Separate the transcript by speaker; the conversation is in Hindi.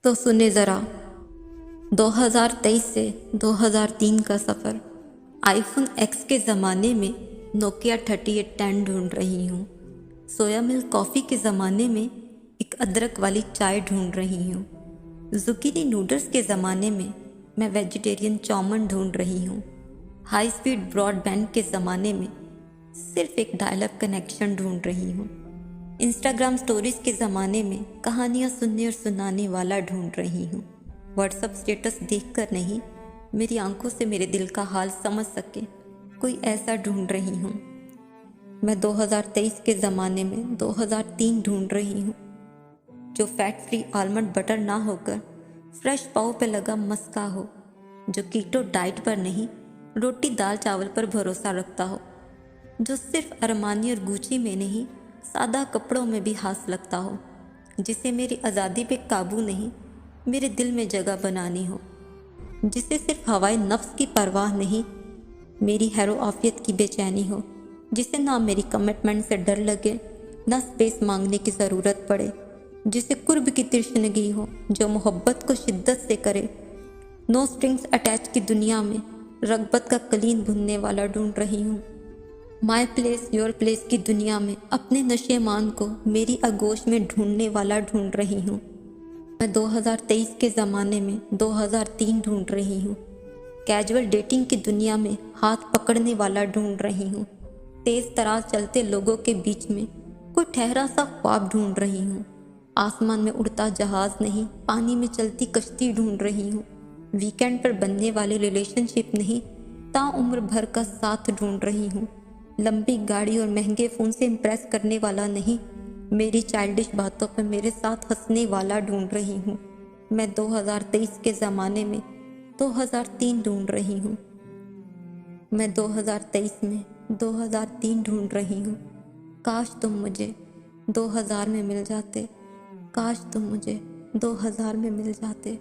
Speaker 1: तो सुने ज़रा 2023 से 2003 का सफ़र। आईफोन एक्स के ज़माने में नोकिया 3810 ढूंढ रही हूँ। सोया मिल्क कॉफ़ी के ज़माने में एक अदरक वाली चाय ढूंढ रही हूँ। जुकीनी नूडल्स के ज़माने में मैं वेजिटेरियन चाउमन ढूंढ रही हूँ। हाई स्पीड ब्रॉडबैंड के ज़माने में सिर्फ एक डायल अप कनेक्शन ढूंढ रही हूँ। इंस्टाग्राम स्टोरीज के ज़माने में कहानियाँ सुनने और सुनाने वाला ढूंढ रही हूँ। व्हाट्सअप स्टेटस देखकर नहीं, मेरी आंखों से मेरे दिल का हाल समझ सके कोई ऐसा ढूंढ रही हूँ। मैं 2023 के ज़माने में 2003 ढूंढ रही हूँ, जो फैट फ्री आलमंड बटर ना होकर फ्रेश पाव पे लगा मस्का हो, जो कीटो डाइट पर नहीं रोटी दाल चावल पर भरोसा रखता हो, जो सिर्फ अरमानी और गुची में नहीं सादा कपड़ों में भी हाथ लगता हो, जिसे मेरी आज़ादी पे काबू नहीं मेरे दिल में जगह बनानी हो, जिसे सिर्फ हवाए नफ्स की परवाह नहीं मेरी हैरो आफियत की बेचैनी हो, जिसे ना मेरी कमिटमेंट से डर लगे ना स्पेस मांगने की ज़रूरत पड़े, जिसे कुर्ब की तृष्णगी हो जो मोहब्बत को शिद्दत से करे। नो स्ट्रिंग्स अटैच की दुनिया में रगबत का कलीन बुनने वाला ढूंढ रही हूँ। माई प्लेस योर प्लेस की दुनिया में अपने नशे मान को मेरी आगोश में ढूंढने वाला ढूंढ रही हूँ। मैं 2023 के ज़माने में 2003 ढूंढ रही हूँ। कैजुअल डेटिंग की दुनिया में हाथ पकड़ने वाला ढूंढ रही हूँ। तेज़ तराज चलते लोगों के बीच में कोई ठहरा सा ख्वाब ढूंढ रही हूँ। आसमान में उड़ता जहाज़ नहीं, पानी में चलती कश्ती ढूंढ रही हूँ। वीकेंड पर बनने वाली रिलेशनशिप नहीं, ताउम्र भर का साथ ढूंढ रही हूँ। लंबी गाड़ी और महंगे फ़ोन से इम्प्रेस करने वाला नहीं, मेरी चाइल्डिश बातों पर मेरे साथ हंसने वाला ढूंढ रही हूँ। मैं 2023 के ज़माने में 2003 ढूंढ रही हूँ। मैं 2023 में 2003 ढूंढ रही हूँ। काश तुम मुझे 2000 में मिल जाते, काश तुम मुझे 2000 में मिल जाते।